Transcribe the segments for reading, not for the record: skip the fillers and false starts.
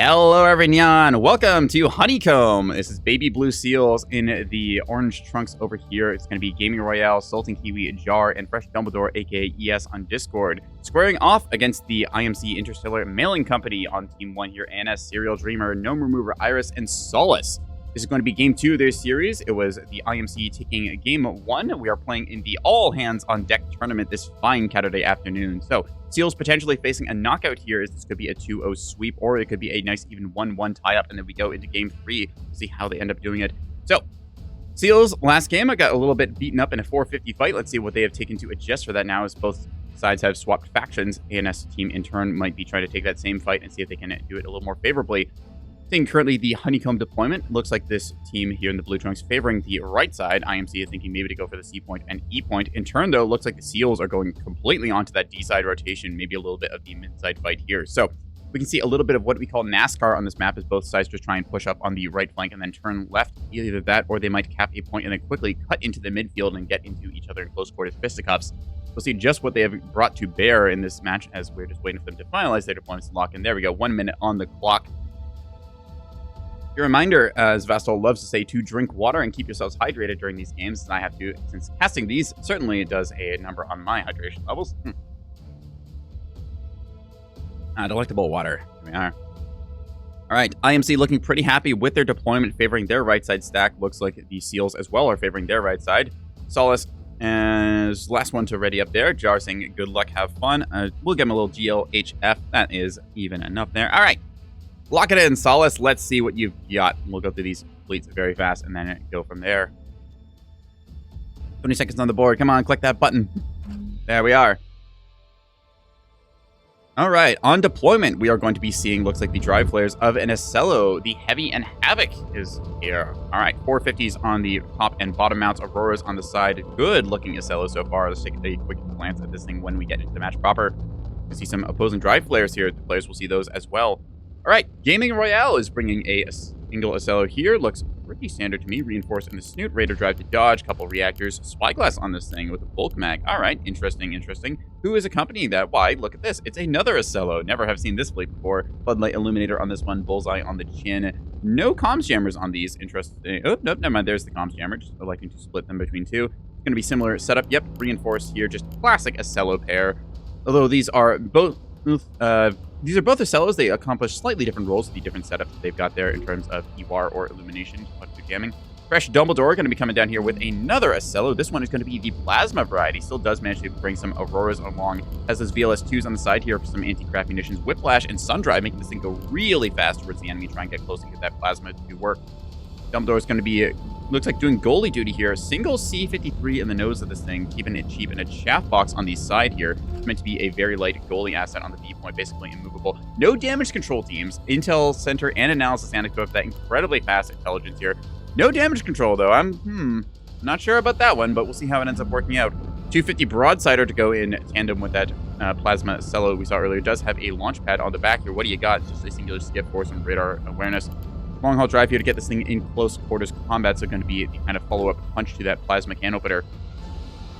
Hello everyone, welcome to Honeycomb. This is baby blue seals in the orange trunks over here. It's going to be Gaming Royale, Sultan Kiwi, Jar, and Fresh Dumbledore, aka ES on Discord. Squaring off against the IMC Interstellar Mailing Company on Team 1 here, NS, Serial Dreamer, Gnome Remover, Iris, and Solace. This is going to be Game 2 of their series. It was the IMC taking Game 1. We are playing in the All Hands on Deck tournament this fine Saturday afternoon. So, Seals potentially facing a knockout here. This could be a 2-0 sweep, or it could be a nice even 1-1 tie-up, and then we go into Game 3 to see how they end up doing it. So, Seals, last game, I got a little bit beaten up in a 450 fight. Let's see what they have taken to adjust for that now, as both sides have swapped factions. ANS team, in turn, might be trying to take that same fight and see if they can do it a little more favorably. Seeing currently the Honeycomb deployment, looks like this team here in the blue trunks favoring the right side. IMC is thinking maybe to go for the C point and E point. In turn, though, looks like the Seals are going completely onto that D side rotation, maybe a little bit of the mid side fight here. So we can see a little bit of what we call NASCAR on this map, as both sides just try and push up on the right flank and then turn left. Either that, or they might cap a point and then quickly cut into the midfield and get into each other in close quarters fisticuffs. We'll see just what they have brought to bear in this match, as we're just waiting for them to finalize their deployments and lock in. There we go, 1 minute on the clock. Your reminder, as Vastal loves to say, to drink water and keep yourselves hydrated during these games, and I have to, since casting these certainly does a number on my hydration levels. Delectable water. Here we are. All right, IMC looking pretty happy with their deployment, favoring their right side stack. Looks like the Seals as well are favoring their right side. Solace as last one to ready up there. Jar saying good luck, have fun. We'll give him a little GLHF. That is even enough there. All right. Lock it in, Solace. Let's see what you've got. We'll go through these fleets very fast and then go from there. 20 seconds on the board. Come on, click that button. There we are. All right, on deployment, we are going to be seeing, looks like the drive flares of an Acello. The Heavy and Havoc is here. All right, 450s on the top and bottom mounts. Auroras on the side. Good looking Acello so far. Let's take a quick glance at this thing when we get into the match proper. We see some opposing drive flares here. The players will see those as well. All right, Gaming Royale is bringing a single Acello here. Looks pretty standard to me. Reinforced in the snoot, Raider drive to dodge, couple reactors, spyglass on this thing with a bulk mag. All right, interesting. Who is accompanying that? Why, look at this. It's another Acello. Never have seen this fleet before. Floodlight Illuminator on this one, bullseye on the chin. No comms jammers on these. Interesting. Oh, nope, never mind. There's the comms jammer. Just electing to split them between two. It's going to be similar setup. Yep, reinforced here. Just classic Acello pair. Although these are both Acellos. They accomplish slightly different roles with the different setups that they've got there in terms of EWAR or Illumination, to jamming. Fresh Dumbledore going to be coming down here with another Acello. This one is going to be the Plasma variety. Still does manage to bring some Auroras along. Has those VLS2s on the side here for some anti-craft munitions. Whiplash and Sundrive, making this thing go really fast towards the enemy, try and get close and get that Plasma to work. Dumbledore is going to be, looks like doing goalie duty here. Single C53 in the nose of this thing, keeping it cheap, and a chaff box on the side here. It's meant to be a very light goalie asset on the B point, basically immovable. No damage control teams. Intel Center and Analysis Anecdote, that incredibly fast intelligence here. No damage control, though. I'm not sure about that one, but we'll see how it ends up working out. 250 Broadsider to go in tandem with that Plasma Acello we saw earlier. Does have a launch pad on the back here. What do you got? Just a singular skip for some radar awareness. Long haul drive here to get this thing in close quarters combat, so going to be the kind of follow-up punch to that Plasma can opener.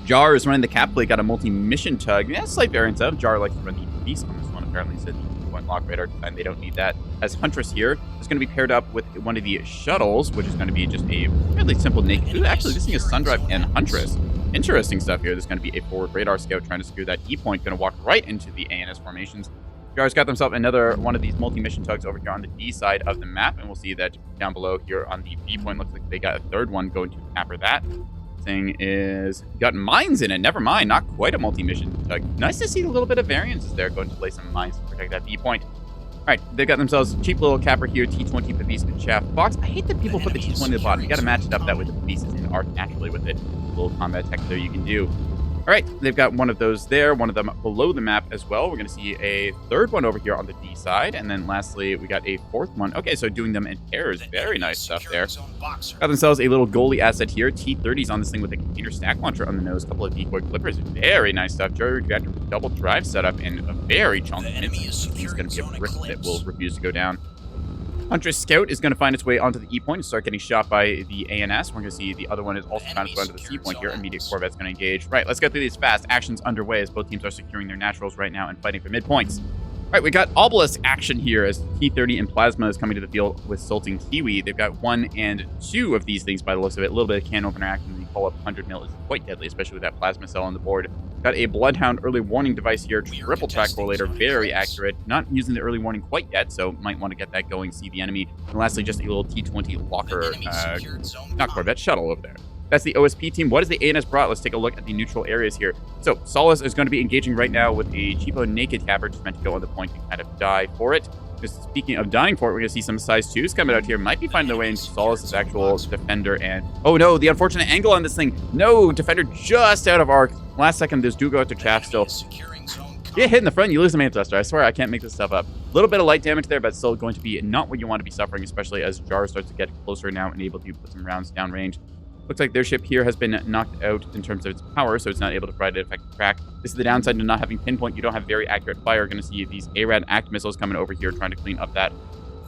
Jar is running the cap plate, got a multi-mission tug. Yeah, slight variance of. Jar likes to run the beast on this one, apparently, said the one lock radar, and they don't need that. As Huntress here is going to be paired up with one of the shuttles, which is going to be just a fairly simple naked. Ooh, actually, this thing is Sundrive and Huntress. Interesting stuff here. There's going to be a forward radar scout trying to secure that E point, going to walk right into the ANS formations. Jar's got themselves another one of these multi-mission tugs over here on the D side of the map, and we'll see that down below here on the B point. Looks like they got a third one going to capper that. Thing is got mines in it. Never mind, not quite a multi-mission tug. Nice to see a little bit of variances there, going to play some mines to protect that B point. All right, they've got themselves a cheap little capper here, T20 Pavise and Chaff Box. I hate that people put the T20 at the bottom. You got to match it up that way the Pavises and arc naturally with it. A little combat tech there you can do. All right, they've got one of those there, one of them below the map as well. We're going to see a third one over here on the D side. And then lastly, we got a fourth one. Okay, so doing them in pairs. Very nice stuff there. Got themselves a little goalie asset here. T30s on this thing with a container stack launcher on the nose. A couple of decoy clippers. Very nice stuff. Jury reactor double drive setup and a very chunky mid. He's going to be a brick that will refuse to go down. Huntress Scout is going to find its way onto the E point and start getting shot by the ANS. We're going to see the other one is also trying to go onto the C point here. Immediate Corvette's going to engage. Right, let's get through these fast. Actions underway as both teams are securing their naturals right now and fighting for mid points. All right, we got Obelisk action here as T-30 and Plasma is coming to the field with Sultan Kiwi. They've got 1 and 2 of these things by the looks of it. A little bit of can opener action. The call up 100 mil is quite deadly, especially with that Plasma cell on the board. Got a Bloodhound early warning device here. Triple track correlator, very accurate. Not using the early warning quite yet, so might want to get that going, see the enemy. And lastly, just a little T-20 locker, not Corvette, shuttle over there. That's the OSP team. What is the ANS brought? Let's take a look at the neutral areas here. So Solace is going to be engaging right now with a cheapo naked capper, just meant to go on the point and kind of die for it. Just speaking of dying for it, we're going to see some size 2s coming out here. Might be finding their way into Solace's actual defender. And oh no, the unfortunate angle on this thing. No, defender just out of arc. Last second, those do go out to chaff still. Get hit in the front, you lose the main thruster. I swear, I can't make this stuff up. A little bit of light damage there, but still going to be not what you want to be suffering, especially as Jar starts to get closer now and able to put some rounds downrange. Looks like their ship here has been knocked out in terms of its power, so it's not able to provide an effective track. This is the downside to not having pinpoint. You don't have very accurate fire. Going to see these ARAD ACT missiles coming over here trying to clean up that.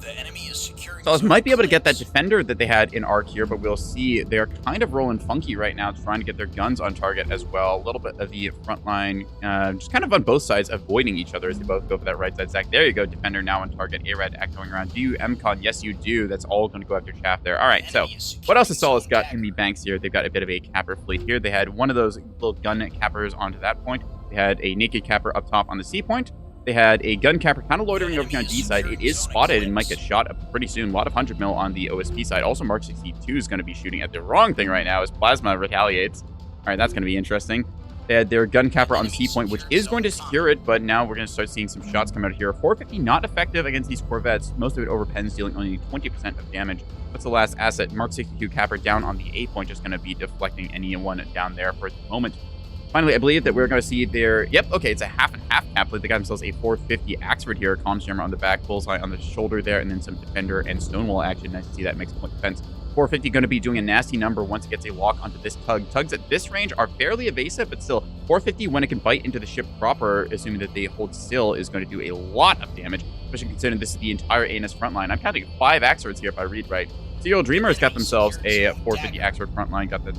The enemy is securing. Solace might be able to get that defender that they had in arc here, but we'll see. They're kind of rolling funky right now, trying to get their guns on target as well. A little bit of the front line, just kind of on both sides, avoiding each other as they both go for that right side. Zach, there you go. Defender now on target. ARAD ACT going around. Do you MCON? Yes, you do. That's all going to go after chaff there. All right, so what else has Solace got in the banks here? They've got a bit of a capper fleet here. They had one of those little gun cappers onto that point. They had a naked capper up top on the C point. They had a gun capper kind of loitering over here on D side. It is spotted and might get shot up pretty soon. A lot of 100 mil on the OSP side. Also, Mark 62 is going to be shooting at the wrong thing right now as Plasma retaliates. All right, that's going to be interesting. They had their gun capper on the C point, which is going to secure it, but now we're going to start seeing some shots come out of here. 450 not effective against these Corvettes. Most of it over pens, dealing only 20% of damage. What's the last asset? Mark 62 capper down on the A point, just going to be deflecting anyone down there for the moment. Finally, I believe that we're going to see their... Yep, okay, it's a half and half cap. They got themselves a 450 Axford here. Comms jammer on the back, bullseye on the shoulder there, and then some defender and stonewall action. Nice to see that makes point defense. 450 going to be doing a nasty number once it gets a lock onto this tug. Tugs at this range are fairly evasive, but still, 450 when it can bite into the ship proper, assuming that they hold still, is going to do a lot of damage, especially considering this is the entire ANS frontline. I'm counting 5 Axfords here if I read right. Serial Dreamers got themselves a 450 Axford frontline. Got the...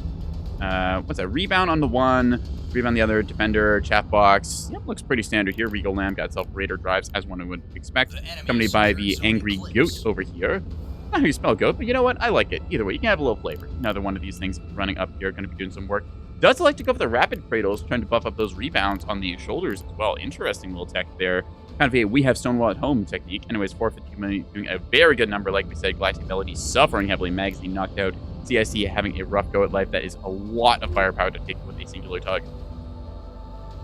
what's that? Rebound on the one, rebound the other, defender, chaff box. Yep, looks pretty standard here. Regal Lamb got itself Raider drives, as one would expect. Accompanied by the Angry Goat over here. Not how you spell goat, but you know what? I like it. Either way, you can have a little flavor. Another one of these things running up here, going to be doing some work. Does like to go for the rapid cradles, trying to buff up those rebounds on the shoulders as well. Interesting little tech there. Kind of a we have Stonewall at home technique. Anyways, 450 doing a very good number, like we said. Galactic Melody suffering heavily, magazine knocked out. CIC having a rough go at life. That is a lot of firepower to take with a singular tug.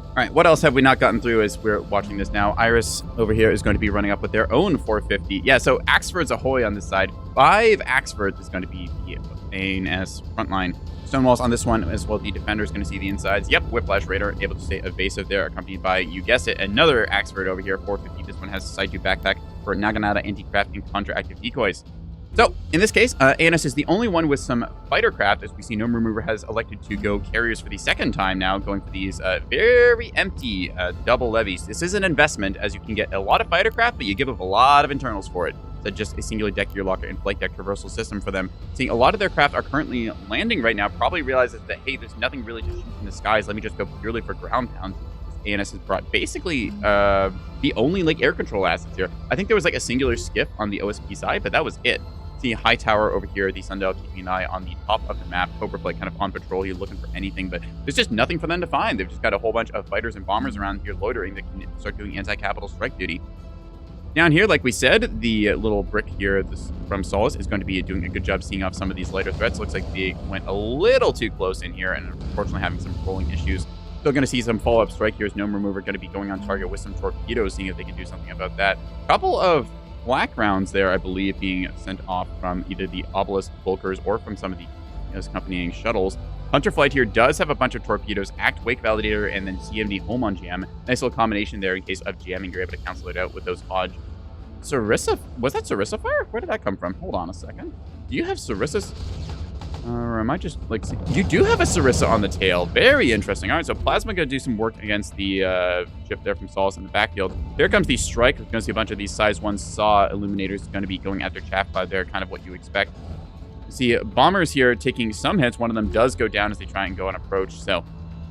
All right, what else have we not gotten through as we're watching this now? Iris over here is going to be running up with their own 450. Yeah, so Axford's ahoy on this side. 5 Axfords is going to be the ANS frontline. Stonewalls on this one as well. The defender is going to see the insides. Yep, Whiplash Raider able to stay evasive there, accompanied by, you guessed it, another Axford over here, 450. This one has a side 2 backpack for Naginata anti-craft and contra-active decoys. So, in this case, ANS is the only one with some fighter craft, as we see Gnome Remover has elected to go carriers for the second time now, going for these very empty double levies. This is an investment, as you can get a lot of fighter craft, but you give up a lot of internals for it. So just a singular deck gear locker and flight deck traversal system for them. Seeing a lot of their craft are currently landing right now, probably realizes that, hey, there's nothing really to shoot in the skies. Let me just go purely for ground pound. ANS has brought basically the only like air control assets here. I think there was like a singular skiff on the OSP side, but that was it. See High Tower over here, the Sundial keeping an eye on the top of the map. Cobra Flight kind of on patrol here looking for anything, but there's just nothing for them to find. They've just got a whole bunch of fighters and bombers around here loitering that can start doing anti-capital strike duty. Down here, like we said, the little brick here from Solace is going to be doing a good job seeing off some of these lighter threats. Looks like they went a little too close in here and unfortunately having some rolling issues. Still going to see some follow-up strike here as Gnome Remover going to be going on target with some torpedoes, seeing if they can do something about that. Couple of flak rounds there, I believe, being sent off from either the Obelisk Bulkers or from some of the accompanying shuttles. Hunter Flight here does have a bunch of torpedoes, Act Wake Validator, and then CMD Home on Jam. Nice little combination there in case of jamming. You're able to cancel it out with those odd... Sarissa? Was that Sarissa Fire? Where did that come from? Hold on a second. Do you have Sarissas? Or am I just, like... You do have a Sarissa on the tail. Very interesting. All right, so Plasma going to do some work against the ship there from Solace in the backfield. Here comes the strike. We're going to see a bunch of these size 1 saw illuminators going to be going after Chaff Cloud there, kind of what you expect. You see bombers here taking some hits. One of them does go down as they try and go on approach. So,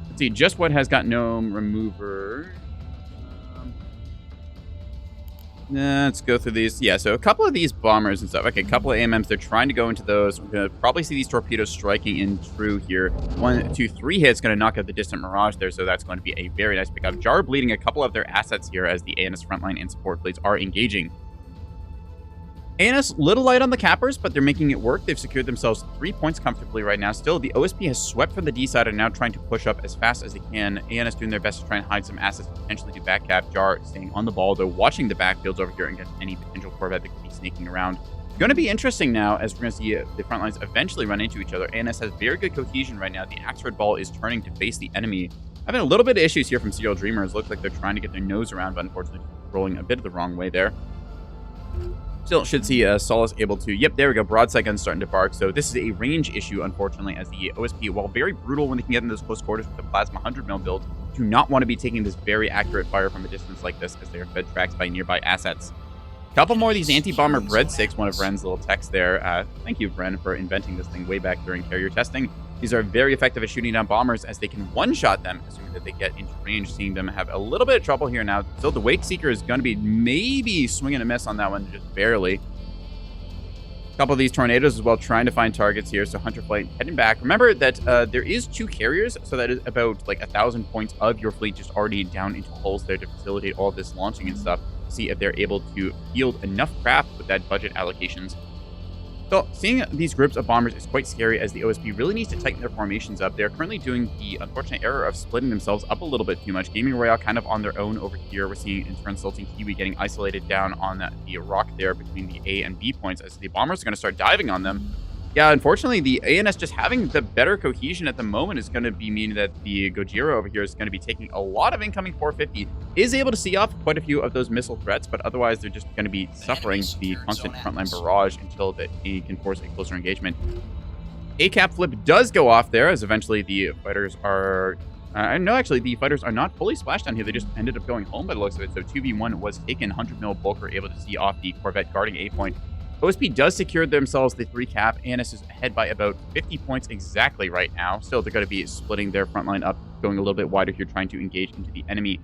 let's see just what has got Gnome Remover. Let's go through these. Yeah, so a couple of these bombers and stuff. Okay, a couple of AMMs. They're trying to go into those. We're going to probably see these torpedoes striking in true here. 1, 2, 3 hits. Going to knock out the distant Mirage there, so that's going to be a very nice pickup. Jar bleeding a couple of their assets here as the ANS frontline and support fleets are engaging. ANS, little light on the cappers, but they're making it work. They've secured themselves 3 points comfortably right now. Still, the OSP has swept from the D side and now trying to push up as fast as they can. ANS doing their best to try and hide some assets, potentially do back cap. Jar staying on the ball, though, watching the backfields over here and get any potential Corvette that could be sneaking around. Going to be interesting now as we're going to see the front lines eventually run into each other. ANS has very good cohesion right now. The Axford ball is turning to face the enemy. Having a little bit of issues here from Serial Dreamers. Looks like they're trying to get their nose around, but unfortunately rolling a bit of the wrong way there. Still should see Solace able to, yep, there we go, broadside guns starting to bark. So this is a range issue, unfortunately, as the OSP, while very brutal when they can get in those close quarters with the Plasma 100mm build, do not want to be taking this very accurate fire from a distance like this as they are fed tracks by nearby assets. Couple more of these anti-bomber breadsticks, one of Ren's little texts there. Thank you, Ren, for inventing this thing way back during carrier testing. These are very effective at shooting down bombers as they can one-shot them, assuming that they get into range, seeing them have a little bit of trouble here now. Still, the Wake Seeker is going to be maybe swinging a miss on that one, just barely. A couple of these tornadoes as well, trying to find targets here. So Hunter Flight heading back. Remember that there is 2 carriers, so that is about like 1,000 points of your fleet just already down into holes there to facilitate all of this launching and stuff. See if they're able to field enough craft with that budget allocations. So seeing these groups of bombers is quite scary as the OSP really needs to tighten their formations up. They're currently doing the unfortunate error of splitting themselves up a little bit too much. Gaming Royale kind of on their own over here. We're seeing in turn Sultan Kiwi getting isolated down on the rock there between the A and B points as the bombers are going to start diving on them. Yeah, unfortunately, the ANS just having the better cohesion at the moment is going to be meaning that the Gojira over here is going to be taking a lot of incoming 450, is able to see off quite a few of those missile threats, but otherwise they're just going to be suffering the constant frontline barrage until he can force a closer engagement. A-cap flip does go off there as eventually the fighters are... no, actually, the fighters are not fully splashed down here. They just ended up going home by the looks of it. So 2v1 was taken. 100mm Bulker able to see off the Corvette guarding A point. OSP does secure themselves the 3 cap. ANS is ahead by about 50 points exactly right now. Still, they're going to be splitting their front line up, going a little bit wider here, trying to engage into the enemy.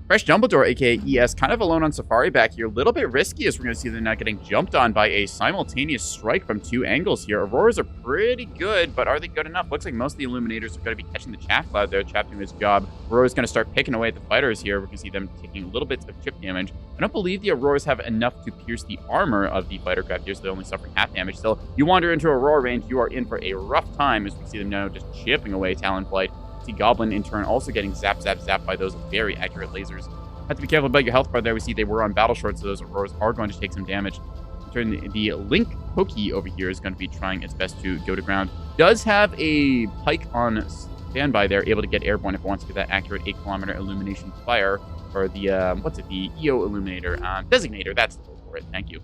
Fresh Dumbledore, aka ES, kind of alone on Safari back here. A little bit risky as we're going to see them not getting jumped on by a simultaneous strike from 2 angles here. Auroras are pretty good, but are they good enough? Looks like most of the Illuminators are going to be catching the chaff cloud there. Chaff doing his job. Aurora's going to start picking away at the fighters here. We can see them taking little bits of chip damage. I don't believe the Auroras have enough to pierce the armor of the fighter craft here, so they're only suffering half damage. Still, you wander into Aurora range, you are in for a rough time as we see them now just chipping away Talonflight. See Goblin in turn also getting zapped by those very accurate lasers. Have to be careful about your health bar there. We see they were on battle short, so those Auroras are going to take some damage. In turn, the Link Pokey over here is going to be trying its best to go to ground. Does have a Pike on standby there, able to get airborne if it wants to get that accurate 8-kilometer illumination fire. Or the, what's it, the EO Illuminator Designator. That's the word for it. Thank you.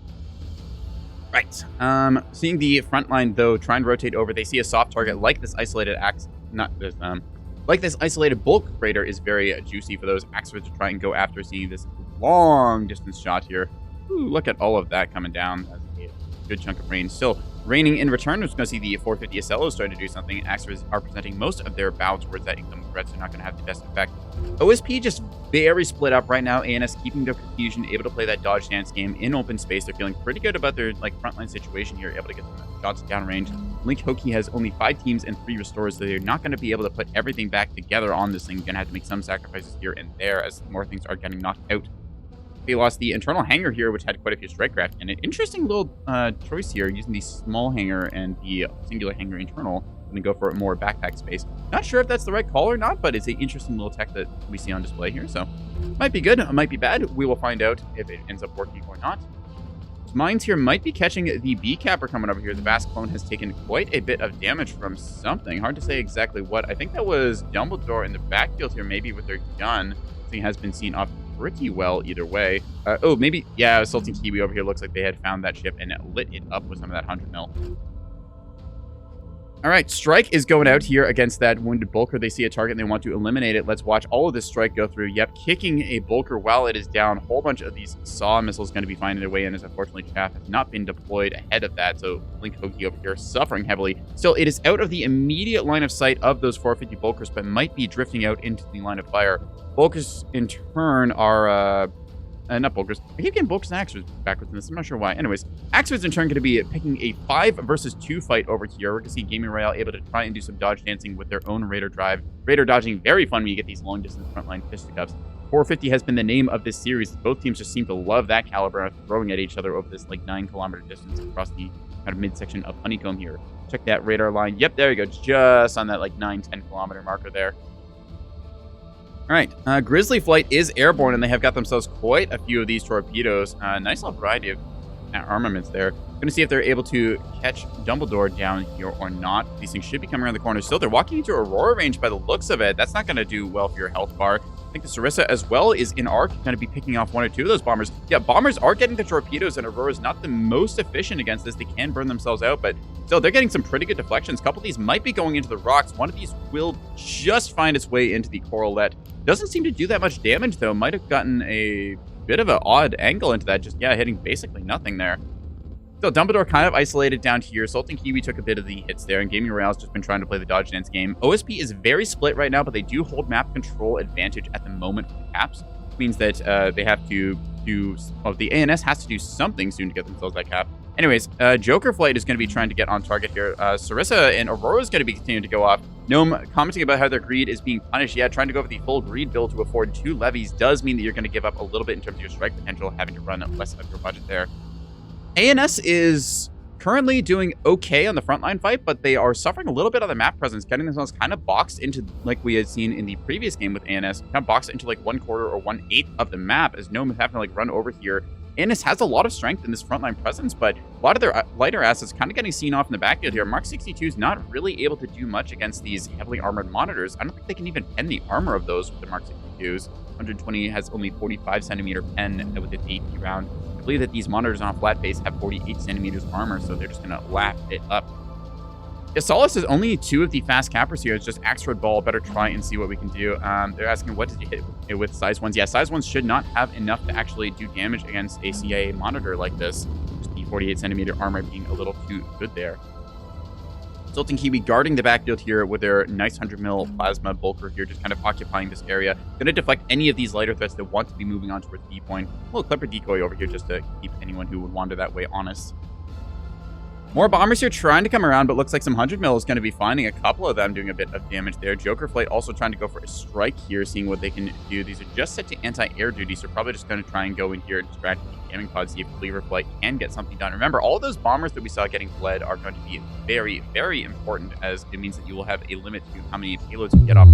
Right. Seeing the front line, though, trying to rotate over, they see a soft target like this isolated axe, not this, like this isolated bulk crater is very juicy for those Axfords to try and go after, seeing this long distance shot here. Ooh, look at all of that coming down. That's a good chunk of rain. Still raining in return. We're just going to see the 450 SLOs starting to do something. Axfords are presenting most of their bow towards that incoming threat, so not going to have the best effect. OSP just very split up right now. ANS keeping their confusion, able to play that dodge stance game in open space. They're feeling pretty good about their frontline situation here, able to get some shots downrange. Link Hoki has only 5 teams and 3 restores, so they're not going to be able to put everything back together on this thing. You're going to have to make some sacrifices here and there as more things are getting knocked out. They lost the internal hangar here, which had quite a few strike craft, and an interesting little choice here, using the small hangar and the singular hangar internal. I'm going to go for more backpack space. Not sure if that's the right call or not, but it's an interesting little tech that we see on display here, so might be good, it might be bad. We will find out if it ends up working or not. Mines here might be catching the B capper coming over here. The Vast clone has taken quite a bit of damage from something. Hard to say exactly what. I think that was Dumbledore in the backfield here, maybe with their gun. This thing has been seen off pretty well either way. Oh, maybe, yeah, Sultan Kiwi over here looks like they had found that ship and lit it up with some of that 100mm. All right, Strike is going out here against that wounded Bulker. They see a target and they want to eliminate it. Let's watch all of this Strike go through. Yep, kicking a Bulker while it is down. A whole bunch of these SAW missiles going to be finding their way in, as unfortunately Chaff has not been deployed ahead of that. So Link Hoki over here suffering heavily. Still, it is out of the immediate line of sight of those 450 Bulkers, but might be drifting out into the line of fire. Bulkers, in turn, are Not bulkers. I keep getting bulkers and axers backwards in this. I'm not sure why. Anyways, axers in turn going to be picking a 5 versus 2 fight over here. We're going to see Gaming Royale able to try and do some dodge dancing with their own radar drive. Radar dodging, very fun when you get these long distance frontline fisticuffs. 450 has been the name of this series. Both teams just seem to love that caliber of throwing at each other over this like 9-kilometer distance across the kind of midsection of Honeycomb here. Check that radar line. Yep, there you go. Just on that like 9-10 kilometer marker there. All right, Grizzly Flight is airborne, and they have got themselves quite a few of these torpedoes. Nice little variety of armaments there. Going to see if they're able to catch Dumbledore down here or not. These things should be coming around the corner. Still, they're walking into Aurora range by the looks of it. That's not going to do well for your health bar. I think the Sarissa as well is in arc, going to be picking off 1 or 2 of those bombers. Yeah, bombers are getting the torpedoes, and Aurora's not the most efficient against this. They can burn themselves out, but still, they're getting some pretty good deflections. A couple of these might be going into the rocks. One of these will just find its way into the Coralette. Doesn't seem to do that much damage, though. Might have gotten a bit of an odd angle into that. Just, yeah, hitting basically nothing there. So Dumbledore kind of isolated down here. Sultan Kiwi took a bit of the hits there, and Gaming Royale's just been trying to play the dodge dance game. OSP is very split right now, but they do hold map control advantage at the moment for the caps. Which means that they have to do... Well, the ANS has to do something soon to get themselves that cap. Anyways, Joker Flight is going to be trying to get on target here. Sarissa and Aurora is going to be continuing to go off. Gnome commenting about how their greed is being punished. Yeah, trying to go for the full greed build to afford 2 levies does mean that you're going to give up a little bit in terms of your strike potential, having to run less of your budget there. ANS is currently doing okay on the frontline fight, but they are suffering a little bit on the map presence, getting themselves kind of boxed into, like we had seen in the previous game with ANS, kind of boxed into like 1/4 or 1/8 of the map as Gnome is having to like run over here. ANS has a lot of strength in this frontline presence, but a lot of their lighter assets kind of getting seen off in the backfield here. Mark 62 is not really able to do much against these heavily armored monitors. I don't think they can even pen the armor of those with the Mark 62s. 120 has only 45 centimeter pen with its AP round. I believe that these monitors on a flat base have 48 centimeters armor, so they're just going to lap it up. Yeah, Solace is only 2 of the fast cappers here. It's just Axeroad Ball. Better try and see what we can do. They're asking, what did you hit with size 1s? Yeah, size 1s should not have enough to actually do damage against a CIA monitor like this. Just the 48 centimeter armor being a little too good there. Sultan Kiwi guarding the backfield here with their nice 100 mil plasma bulker here, just kind of occupying this area. Going to deflect any of these lighter threats that want to be moving on towards B point. A little Clipper decoy over here just to keep anyone who would wander that way honest. More bombers here trying to come around, but looks like some 100 mil is going to be finding a couple of them doing a bit of damage there. Joker Flight also trying to go for a strike here, seeing what they can do. These are just set to anti-air duty, so probably just going to try and go in here and distract the jamming pod, see if Cleaver Flight can get something done. Remember, all those bombers that we saw getting fled are going to be very, very important, as it means that you will have a limit to how many payloads you get off.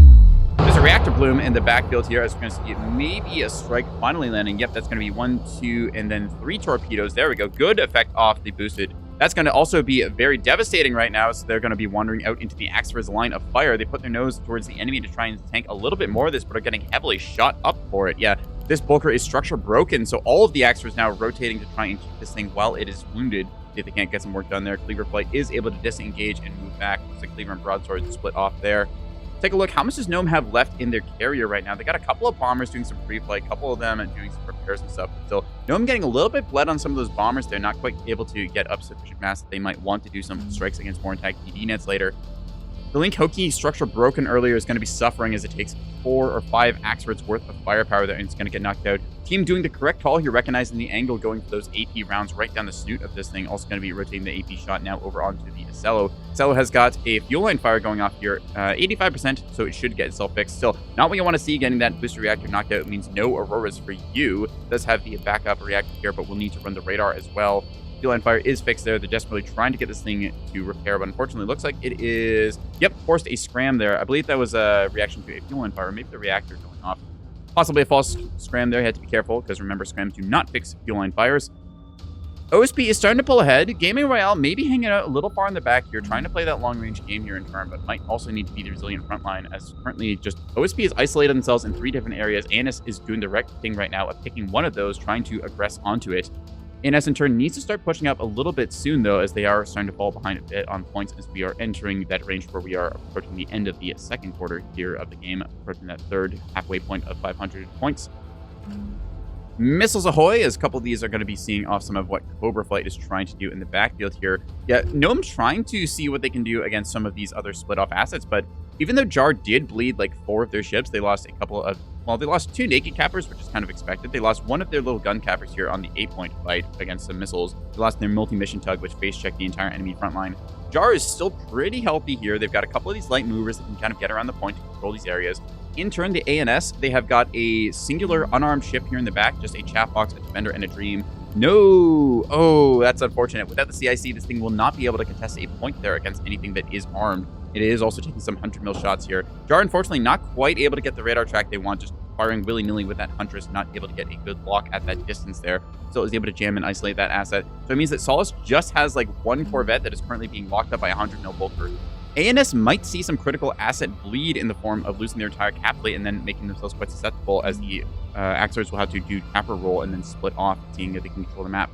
There's a reactor bloom in the backfield here, as we're going to see maybe a strike finally landing. Yep, that's going to be 1, 2, and then 3 torpedoes. There we go. Good effect off the boosted. That's going to also be very devastating right now, so they're going to be wandering out into the Axever's line of fire. They put their nose towards the enemy to try and tank a little bit more of this, but are getting heavily shot up for it. Yeah, this Bulker is structure broken, so all of the Axevers now rotating to try and keep this thing while it is wounded. See if they can't get some work done there. Cleaver Flight is able to disengage and move back. Looks like Cleaver and Broadsword split off there. Take a look. How much does Gnome have left in their carrier right now? They got a couple of bombers doing some pre-flight, a couple of them doing some repairs and stuff. So Gnome getting a little bit bled on some of those bombers. They're not quite able to get up sufficient mass that they might want to do some strikes against more intact DD nets later. The Link Hoki structure broken earlier is going to be suffering as it takes 4 or 5 Axewords worth of firepower there, and it's going to get knocked out. Team doing the correct call here, recognizing the angle, going for those AP rounds right down the snoot of this thing. Also going to be rotating the AP shot now over onto the Acello. Acello has got a fuel line fire going off here, 85%, so it should get itself fixed. Still, not what you want to see. Getting that booster reactor knocked out means no Auroras for you. It does have the backup reactor here, but we'll need to run the radar as well. Fuel line fire is fixed there. They're desperately trying to get this thing to repair, but unfortunately looks like it is, yep, forced a scram there. I believe that was a reaction to a fuel line fire, maybe the reactor going off. Possibly a false scram there. You had to be careful, because remember, scrams do not fix fuel line fires. OSP is starting to pull ahead. Gaming Royale maybe hanging out a little far in the back here, trying to play that long-range game here in turn, but might also need to be the resilient front line, as currently just OSP has isolated themselves in 3 different areas. ANS is doing the right thing right now of picking one of those, trying to aggress onto it. ANS in turn needs to start pushing up a little bit soon, though, as they are starting to fall behind a bit on points as we are entering that range where we are approaching the end of the second quarter here of the game, approaching that third halfway point of 500 points. Missiles ahoy, as a couple of these are going to be seeing off some of what Cobra Flight is trying to do in the backfield here. Yeah, Gnome trying to see what they can do against some of these other split off assets, but even though Jar did bleed like 4 of their ships, they lost a couple of well, they lost 2 naked cappers, which is kind of expected. They lost one of their little gun cappers here on the 8-point fight against some missiles. They lost their multi-mission tug, which face-checked the entire enemy front line. Jar is still pretty healthy here. They've got a couple of these light movers that can kind of get around the point to control these areas. In turn, the ANS, they have got a singular unarmed ship here in the back, just a chat box, a defender, and a dream. No! Oh, that's unfortunate. Without the CIC, this thing will not be able to contest a point there against anything that is armed. It is also taking some 100 mil shots here. Jar, unfortunately, not quite able to get the radar track they want, just firing willy-nilly with that Huntress, not able to get a good lock at that distance there. Still is able to jam and isolate that asset. So it means that Solace just has like one Corvette that is currently being locked up by a 100 mil Volker. ANS might see some critical asset bleed in the form of losing their entire cap plate and then making themselves quite susceptible, as the Axers will have to do capper roll and then split off, seeing if they can control the map.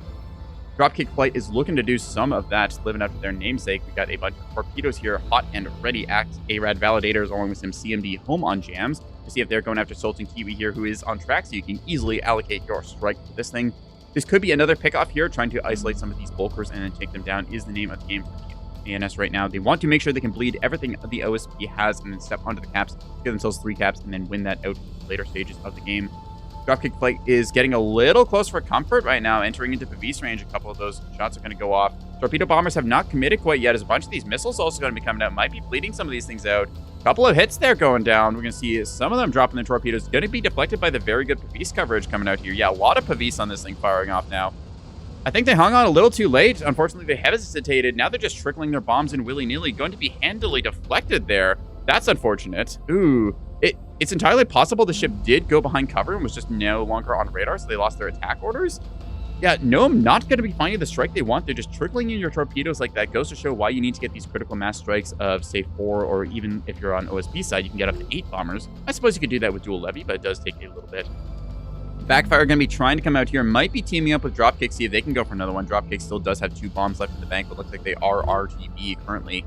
Dropkick Flight is looking to do some of that, living up to their namesake. We got a bunch of torpedoes here, hot and ready. ARAD validators along with some CMD home on jams to see if they're going after Sultan Kiwi here, who is on track, so you can easily allocate your strike to this thing. This could be another pickoff here, trying to isolate some of these bulkers and then take them down is the name of the game for the ANS right now. They want to make sure they can bleed everything the OSP has and then step onto the caps, give themselves 3 caps, and then win that out in the later stages of the game. Dropkick Flight is getting a little close for comfort right now, entering into Pavis range. A couple of those shots are going to go off. Torpedo bombers have not committed quite yet, as a bunch of these missiles also going to be coming out. Might be bleeding some of these things out. A couple of hits there going down. We're going to see some of them dropping their torpedoes. Going to be deflected by the very good Pavis coverage coming out here. Yeah, a lot of Pavis on this thing firing off now. I think they hung on a little too late. Unfortunately, they hesitated. Now they're just trickling their bombs in willy-nilly. Going to be handily deflected there. That's unfortunate. Ooh. It's entirely possible the ship did go behind cover and was just no longer on radar, so they lost their attack orders. Yeah, no, I'm not going to be finding the strike they want. They're just trickling in your torpedoes like that. Goes to show why you need to get these critical mass strikes of, say, 4, or even if you're on OSP side, you can get up to 8 bombers. I suppose you could do that with dual levy, but it does take a little bit. Backfire going to be trying to come out here. Might be teaming up with Dropkick, see if they can go for another one. Dropkick still does have 2 bombs left in the bank, but looks like they are RTB currently.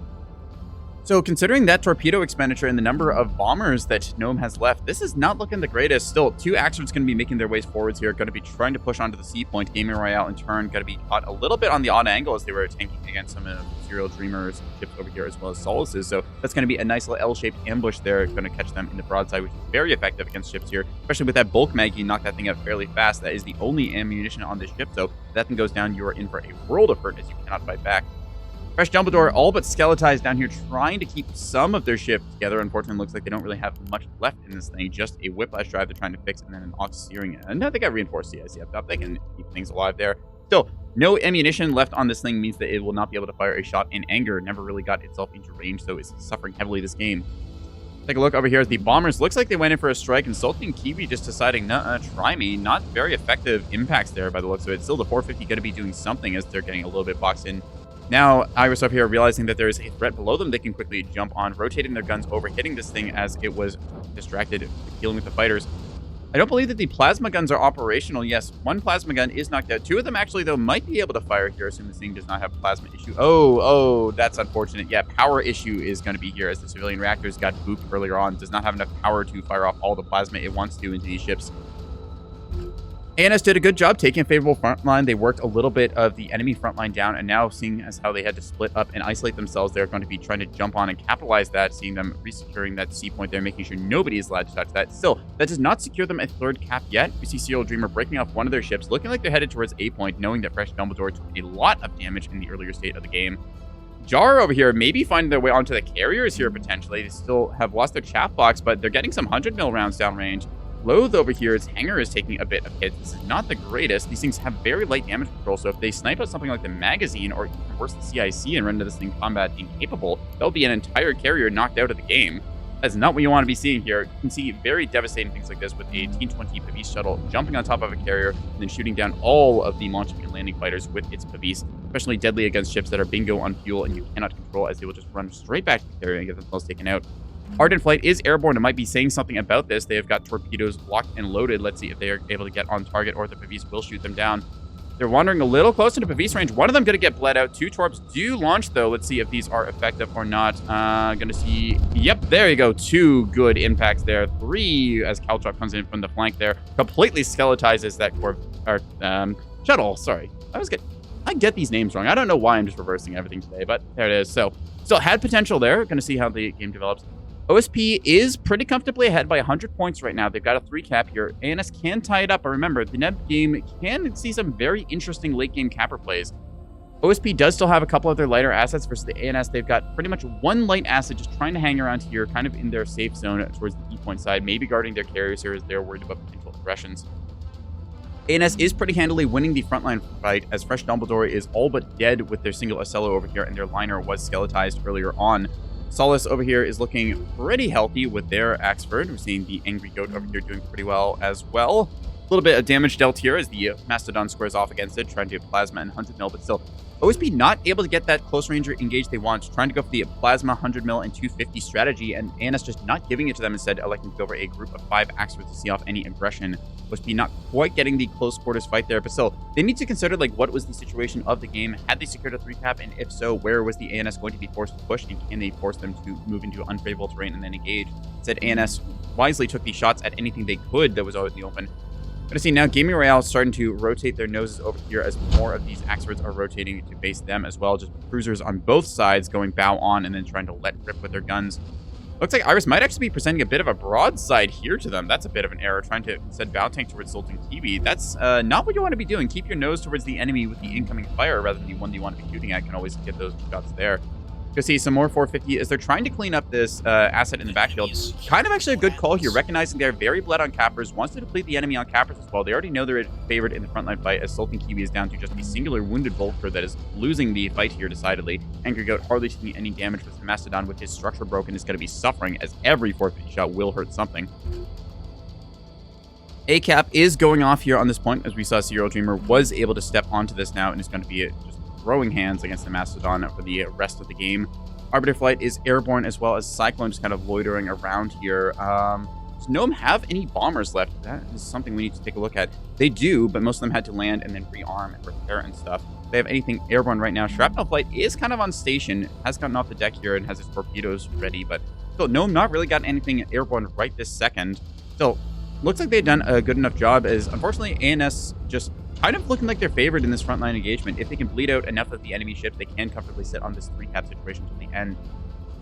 So considering that torpedo expenditure and the number of bombers that Gnome has left, this is not looking the greatest. Still, 2 Axers going to be making their ways forwards here, going to be trying to push onto the C point. Gaming Royale in turn going to be caught a little bit on the odd angle as they were tanking against some of the Serial Dreamers ships over here, as well as Solace's. So that's going to be a nice little L-shaped ambush there, going to catch them in the broadside, which is very effective against ships here, especially with that bulk mag. You knock that thing out fairly fast. That is the only ammunition on this ship, so if that thing goes down, you are in for a world of hurt as you cannot fight back. Fresh Dumbledore all but skeletized down here, trying to keep some of their ship together. Unfortunately, looks like they don't really have much left in this thing. Just a whiplash drive they're trying to fix, and then an aux steering. And they got reinforced CIC up top. They can keep things alive there. Still, no ammunition left on this thing means that it will not be able to fire a shot in anger. Never really got itself into range, so it's suffering heavily this game. Take a look over here at the bombers. Looks like they went in for a strike, and Sultan Kiwi just deciding, nah, try me. Not very effective impacts there by the looks of it. Still, the 450 going to be doing something as they're getting a little bit boxed in. Now, Iris up here realizing that there is a threat below them, they can quickly jump on, rotating their guns over, hitting this thing as it was distracted, dealing with the fighters. I don't believe that the plasma guns are operational. Yes, 1 plasma gun is knocked out. 2 of them actually, though, might be able to fire here, assuming this thing does not have plasma issue. Oh, that's unfortunate. Yeah, power issue is going to be here as the civilian reactors got booped earlier on. Does not have enough power to fire off all the plasma it wants to into these ships. ANS did a good job taking a favorable front line. They worked a little bit of the enemy front line down, and now seeing as how they had to split up and isolate themselves, they're going to be trying to jump on and capitalize that, seeing them resecuring that C point there, making sure nobody is allowed to touch that. Still, that does not secure them a 3rd cap yet. We see Serial Dreamer breaking off one of their ships, looking like they're headed towards A point, knowing that Fresh Dumbledore took a lot of damage in the earlier state of the game. Jar over here maybe finding their way onto the carriers here potentially. They still have lost their chaff box, but they're getting some 100 mil rounds downrange. Loath over here, his hangar is taking a bit of hits. This is not the greatest. These things have very light damage control, so if they snipe out something like the magazine, or even worse, the CIC, and run into this thing combat incapable, that'll be an entire carrier knocked out of the game. That's not what you want to be seeing here. You can see very devastating things like this with a T-20 Pavis shuttle jumping on top of a carrier and then shooting down all of the launching and landing fighters with its Pavis, especially deadly against ships that are bingo on fuel and you cannot control, as they will just run straight back to the carrier and get themselves taken out. Ardent Flight is airborne. It might be saying something about this. They have got torpedoes locked and loaded. Let's see if they are able to get on target or if the Pavis will shoot them down. They're wandering a little closer to Pavis range. One of them going to get bled out. 2 torps do launch, though. Let's see if these are effective or not. Going to see... Yep, there you go. 2 good impacts there. 3 as Caltrop comes in from the flank there. Completely skeletizes that shuttle. Sorry. I get these names wrong. I don't know why I'm just reversing everything today, but there it is. So, still had potential there. Going to see how the game develops. OSP is pretty comfortably ahead by 100 points right now. They've got a 3 cap here. ANS can tie it up, but remember, the Neb game can see some very interesting late game capper plays. OSP does still have a couple of their lighter assets versus the ANS. They've got pretty much one light asset just trying to hang around here, kind of in their safe zone towards the E point side, maybe guarding their carriers here as they're worried about potential aggressions. ANS is pretty handily winning the frontline fight as Fresh Dumbledore is all but dead with their single Ocello over here, and their liner was skeletized earlier on. Solace over here is looking pretty healthy with their Axford. We're seeing the Angry Goat over here doing pretty well as well. A little bit of damage dealt here as the Mastodon squares off against it, trying to do Plasma and 100 mil, but still, OSP not able to get that close range engage they want, trying to go for the Plasma, 100 mil, and 250 strategy, and ANS just not giving it to them, instead electing to go for a group of 5 Axfords to see off any aggression. OSP not quite getting the close quarters fight there, but still, they need to consider like what was the situation of the game. Had they secured a 3 cap, and if so, where was the ANS going to be forced to push, and can they force them to move into unfavorable terrain and then engage? Instead, ANS wisely took these shots at anything they could that was out in the open. Gonna see now Gaming Royale starting to rotate their noses over here as more of these Axfords are rotating to face them as well. Just cruisers on both sides going bow on and then trying to let rip with their guns. Looks like Iris might actually be presenting a bit of a broadside here to them. That's a bit of an error, trying to instead bow tank towards Sultan Kiwi. That's not what you want to be doing. Keep your nose towards the enemy with the incoming fire rather than the one you want to be shooting at. You can always get those shots there. Go see some more 450 as they're trying to clean up this asset in the backfield. Kind of actually a good call here, recognizing they're very bled on cappers, wants to deplete the enemy on cappers as well. They already know they're favored in the frontline fight as Sultan Kiwi is down to just a singular wounded Volker that is losing the fight here decidedly. Angry Goat hardly taking any damage with Mastodon with his structure broken is going to be suffering as every 450 shot will hurt something. A cap is going off here on this point as we saw Serial Dreamer was able to step onto this now and is going to be just throwing hands against the Mastodon for the rest of the game. Arbiter Flight is airborne as well as Cyclone just kind of loitering around here. Does Gnome have any bombers left? That is something we need to take a look at. They do, but most of them had to land and then rearm and repair and stuff. If they have anything airborne right now, Shrapnel Flight is kind of on station, has gotten off the deck here and has its torpedoes ready, but still, Gnome not really got anything airborne right this second. Still, looks like they've done a good enough job as, unfortunately, ANS just kind of looking like they're favored in this frontline engagement. If they can bleed out enough of the enemy ship, they can comfortably sit on this 3 cap situation to the end.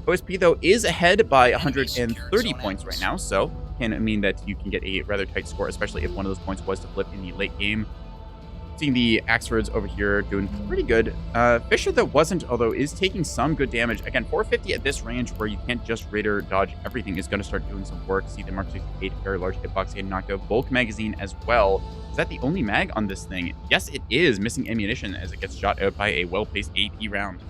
OSP, though, is ahead by 130 points right now, so can mean that you can get a rather tight score, especially if one of those points was to flip in the late game. Seeing the Axfords over here doing pretty good. Fisher, though, wasn't, although is taking some good damage. Again, 450 at this range where you can't just Raider dodge everything is going to start doing some work. See the Mark 68 very large hitbox getting knocked out. Bulk magazine as well. Is that the only mag on this thing? Yes, it is. Missing ammunition as it gets shot out by a well-placed AP round.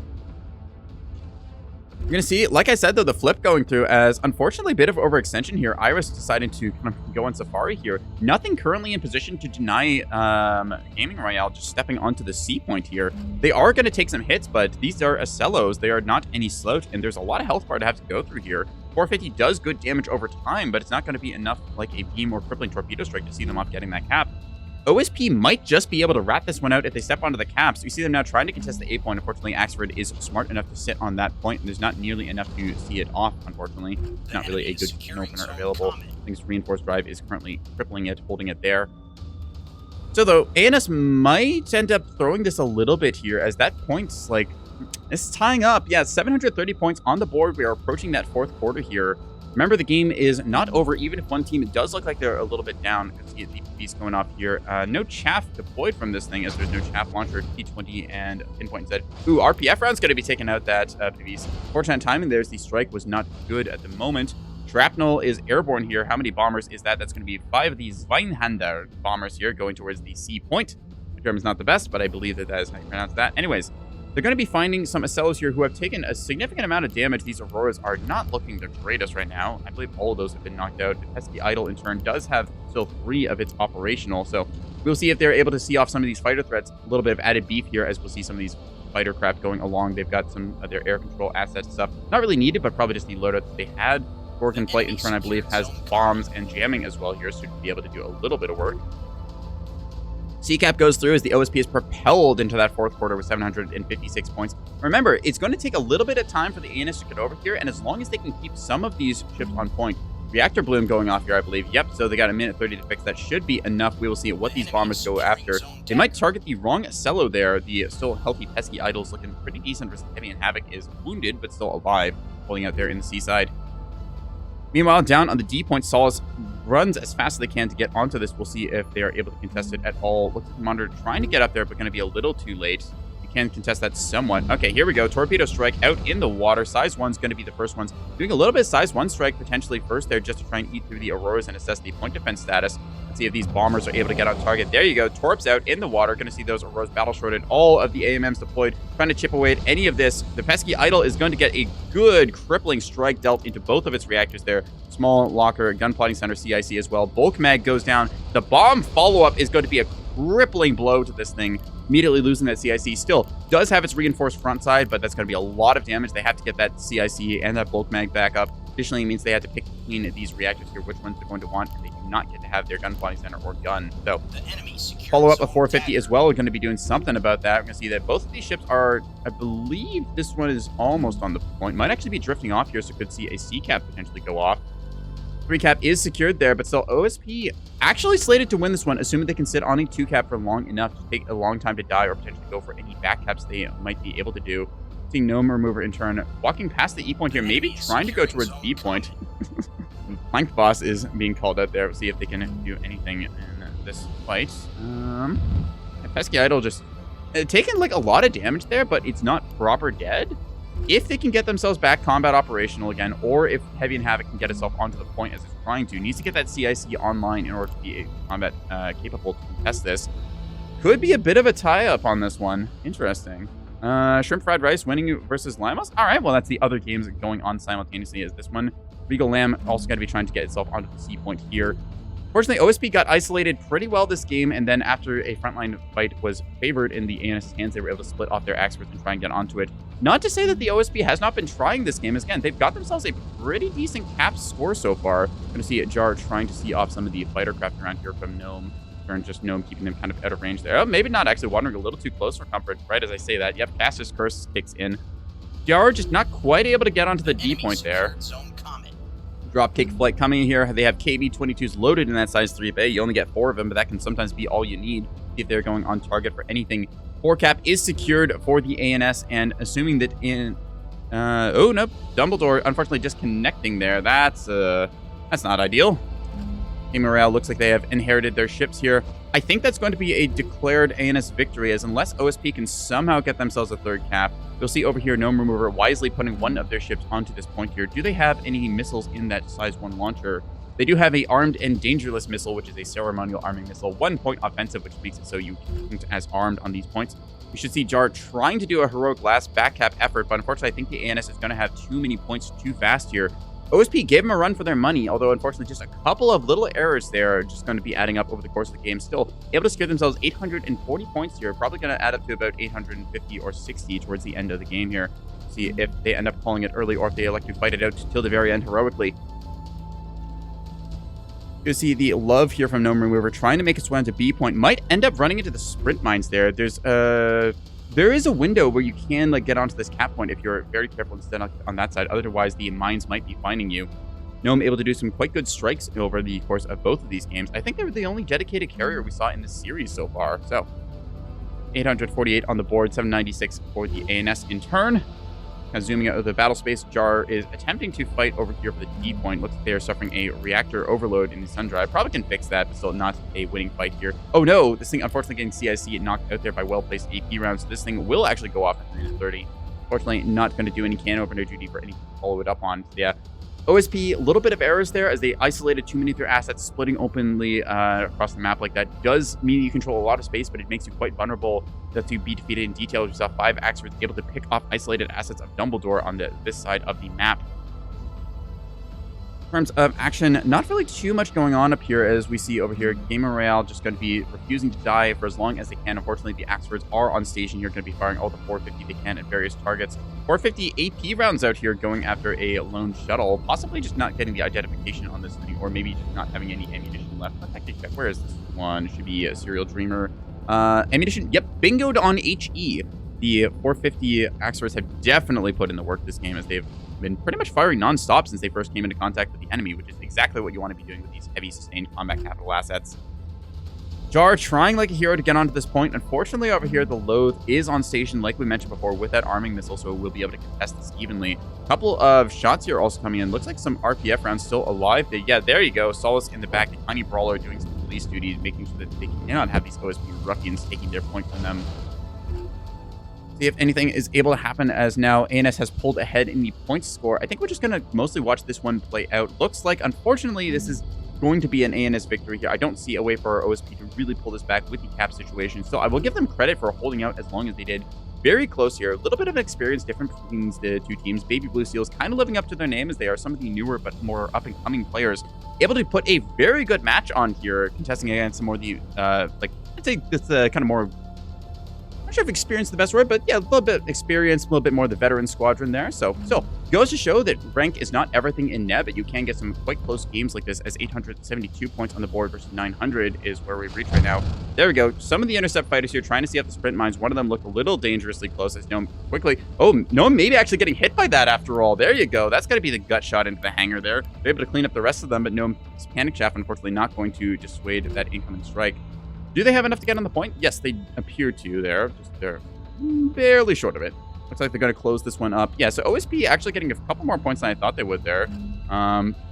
You're going to see, like I said, though, the flip going through as, unfortunately, a bit of overextension here. Iris decided to kind of go on Safari here. Nothing currently in position to deny Gaming Royale just stepping onto the C point here. They are going to take some hits, but these are Ocellos. They are not any slouch, and there's a lot of health bar to have to go through here. 450 does good damage over time, but it's not going to be enough like a beam or crippling torpedo strike to see them off getting that cap. OSP might just be able to rat this one out if they step onto the caps. We see them now trying to contest the A point. Unfortunately, Axford is smart enough to sit on that point, and there's not nearly enough to see it off, unfortunately. It's not really a good can opener available. I think this reinforced drive is currently crippling it, holding it there. So, though, ANS might end up throwing this a little bit here, as that point's, like, it's tying up. Yeah, 730 points on the board. We are approaching that 4th quarter here. Remember, the game is not over, even if one team does look like they're a little bit down. You can see the piece going off here. No chaff deployed from this thing, as there's no chaff launcher, T20 and pinpoint instead. Ooh, RPF round's going to be taking out that piece. Fortunate timing there, the strike was not good at the moment. Shrapnel is airborne here. How many bombers is that? That's going to be 5 of these Weinhander bombers here going towards the C point. The term is not the best, but I believe that is how you pronounce that. Anyways, they're going to be finding some Ocellos here who have taken a significant amount of damage. These Auroras are not looking the greatest right now. I believe all of those have been knocked out. The Pesky Idol, in turn, does have still 3 of its operational. So we'll see if they're able to see off some of these fighter threats. A little bit of added beef here as we'll see some of these fighter craft going along. They've got some of their air control assets and stuff. Not really needed, but probably just need loadout that they had. Gorgon Flight, in turn, I believe, has bombs and jamming as well here, so to be able to do a little bit of work. C-Cap goes through as the OSP is propelled into that 4th quarter with 756 points. Remember, it's going to take a little bit of time for the ANS to get over here, and as long as they can keep some of these ships on point, Reactor Bloom going off here, I believe. Yep, so they got a minute 30 to fix. That should be enough. We will see what these bombers go after. They might target the wrong Ocello there. The still healthy Pesky Idol's looking pretty decent versus Heavy and Havoc is wounded, but still alive, pulling out there in the seaside. Meanwhile, down on the D point, Solace runs as fast as they can to get onto this. We'll see if they are able to contest it at all. Looks like the Monitor trying to get up there, but going to be a little too late. You can contest that somewhat. Okay, here we go. Torpedo strike out in the water. Size 1's going to be the first ones. Doing a little bit of size 1 strike potentially first there just to try and eat through the Auroras and assess the point defense status. Let's see if these bombers are able to get on target. There you go. Torps out in the water. Going to see those Auroras battle shrouded. All of the AMMs deployed, trying to chip away at any of this. The pesky Idol is going to get a good crippling strike dealt into both of its reactors there. Small locker, gun plotting center, CIC as well. Bulk mag goes down. The bomb follow-up is going to be a crippling blow to this thing. Immediately losing that CIC. Still does have its reinforced front side, but that's going to be a lot of damage. They have to get that CIC and that bulk mag back up. Additionally, it means they have to pick between these reactors here which ones they're going to want, and they do not get to have their gun plotting center or gun. So follow up a 450 as well. We're going to be doing something about that. We're going to see that both of these ships are, I believe this one is almost on the point. Might actually be drifting off here, so could see a C cap potentially go off. 3 cap is secured there, but still OSP actually slated to win this one, assuming they can sit on a 2 cap for long enough to take a long time to die or potentially go for any back caps they might be able to do. Seeing Gnome Remover in turn, walking past the E point here, maybe trying to go towards B point. Plank Boss is being called out there. We'll see if they can do anything in this fight. Pesky Idol just taking like a lot of damage there, but it's not proper dead. If they can get themselves back combat operational again, or if Heavy and Havoc can get itself onto the point as it's trying to, needs to get that CIC online in order to be combat capable to contest this. Could be a bit of a tie-up on this one. Interesting. Shrimp Fried Rice winning versus Limos. All right, well, that's the other games going on simultaneously as this one. Regal Lamb also got to be trying to get itself onto the C point here. Fortunately, OSP got isolated pretty well this game, and then after a frontline fight was favored in the ANS's hands, they were able to split off their experts and try and get onto it. Not to say that the OSP has not been trying this game, as again, they've got themselves a pretty decent cap score so far. Going to see Jar trying to see off some of the fighter craft around here from Gnome. Turn just Gnome keeping them kind of out of range there. Oh, maybe not actually wandering a little too close for comfort, right as I say that. Yep, Caster's Curse kicks in. Jar just not quite able to get onto the D point there. Dropkick flight coming in here. They have KB-22s loaded in that size 3 bay. You only get 4 of them, but that can sometimes be all you need if they're going on target for anything. 4 cap is secured for the ANS, and assuming that in... oh, nope. Dumbledore, unfortunately, disconnecting there. That's not ideal. Team Morale looks like they have inherited their ships here. I think that's going to be a declared ANS victory, as unless OSP can somehow get themselves a 3rd cap, you'll see over here Gnome Remover wisely putting one of their ships onto this point here. Do they have any missiles in that size 1 launcher? They do have a armed and dangerous missile, which is a ceremonial arming missile. 1 point offensive, which makes it so you count as armed on these points. We should see Jar trying to do a heroic last back cap effort, but unfortunately I think the ANS is going to have too many points too fast here. OSP gave them a run for their money, although unfortunately just a couple of little errors there are just going to be adding up over the course of the game. Still able to secure themselves 840 points here, probably going to add up to about 850 or 60 towards the end of the game here. See if they end up calling it early or if they elect to fight it out till the very end heroically. You see the love here from Gnome Remover trying to make its way onto B point. Might end up running into the sprint mines there. There is a window where you can like get onto this cap point if you're very careful and stand on that side. Otherwise, the mines might be finding you. Gnome able to do some quite good strikes over the course of both of these games. I think they were the only dedicated carrier we saw in this series so far. So 848 on the board, 796 for the ANS in turn. Now zooming out of the battle space, Jar is attempting to fight over here for the D point. Looks like they are suffering a reactor overload in the sun drive. Probably can fix that, but still not a winning fight here. Oh no, this thing unfortunately getting CIC knocked out there by well-placed AP rounds. So this thing will actually go off at 330. Fortunately, not going to do any can opener duty for anything to follow it up on. So yeah, OSP, a little bit of errors there as they isolated too many of their assets, splitting openly across the map like that. Does mean you control a lot of space, but it makes you quite vulnerable to be defeated in detail. We saw 5 experts able to pick off isolated assets of Dumbledore on this side of the map. In terms of action, not really too much going on up here as we see over here. Gamer Royale just going to be refusing to die for as long as they can. Unfortunately, the experts are on station here, going to be firing all the 450 they can at various targets. 450 AP rounds out here going after a lone shuttle, possibly just not getting the identification on this thing, or maybe just not having any ammunition left. Let's actually check. Where is this one? Should be a Serial Dreamer. Ammunition, yep, bingoed on HE. The 450 experts have definitely put in the work this game as they've been pretty much firing non-stop since they first came into contact with the enemy, which is exactly what you want to be doing with these heavy sustained combat capital assets. Jar trying like a hero to get onto this point. Unfortunately, over here, the Loathe is on station, like we mentioned before, with that arming missile, so we'll be able to contest this evenly. A couple of shots here also coming in. Looks like some RPF rounds still alive. Yeah, there you go. Solace in the back, the Tiny Brawler doing some police duty, making sure that they cannot have these OSP ruffians taking their point from them. See if anything is able to happen, as now ANS has pulled ahead in the points score. I think we're just going to mostly watch this one play out. Looks like, unfortunately, this is going to be an ANS victory here. I don't see a way for our OSP to really pull this back with the cap situation. So I will give them credit for holding out as long as they did. Very close here. A little bit of experience difference between the two teams. Baby Blue Seals kind of living up to their name, as they are some of the newer but more up-and-coming players. Able to put a very good match on here, contesting against some more of the, I'd say this kind of more... I'm not sure if experience is the best word, but yeah, a little bit experience, a little bit more the veteran squadron there. So goes to show that rank is not everything in Neb, but you can get some quite close games like this, as 872 points on the board versus 900 is where we've reached right now. There we go. Some of the intercept fighters here trying to see out the sprint mines. One of them looked a little dangerously close, as Gnome quickly... Oh, Gnome maybe actually getting hit by that after all. There you go. That's got to be the gut shot into the hangar there. They're able to clean up the rest of them, but Gnome's panic shaft, unfortunately, not going to dissuade that incoming strike. Do they have enough to get on the point? Yes, they appear to there. Just they're barely short of it. Looks like they're going to close this one up. Yeah, so OSP actually getting a couple more points than I thought they would there.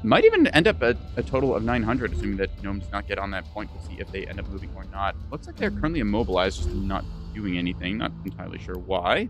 Might even end up at a total of 900, assuming that Gnome does not get on that point. We'll see if they end up moving or not. Looks like they're currently immobilized, just not doing anything. Not entirely sure why.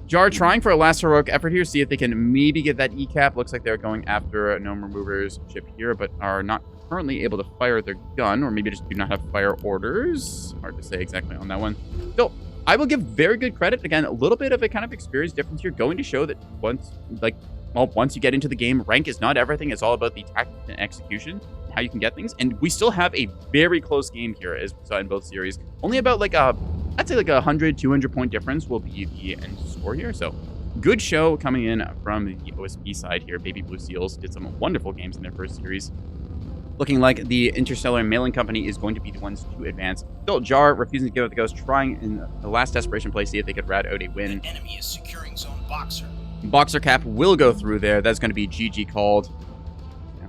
Jar trying for a last heroic effort here, see if they can maybe get that E-cap. Looks like they're going after a Gnome Remover's ship here, but are not currently able to fire their gun, or maybe just do not have fire orders. Hard to say exactly on that one. Still, I will give very good credit. Again, a little bit of a kind of experience difference here, going to show that once you get into the game, rank is not everything. It's all about the tactics and execution, and how you can get things. And we still have a very close game here, as we saw in both series. Only about I'd say like 100, 200 point difference will be the end score here. So good show coming in from the OSP side here. Baby Blue Seals did some wonderful games in their first series. Looking like the Interstellar Mailing Company is going to be the ones to advance. Still, Jar refusing to give it the ghost, trying in the last desperation play, see if they could rat out a win. The enemy is securing zone Boxer. Boxer cap will go through there. That's going to be GG called. Yeah.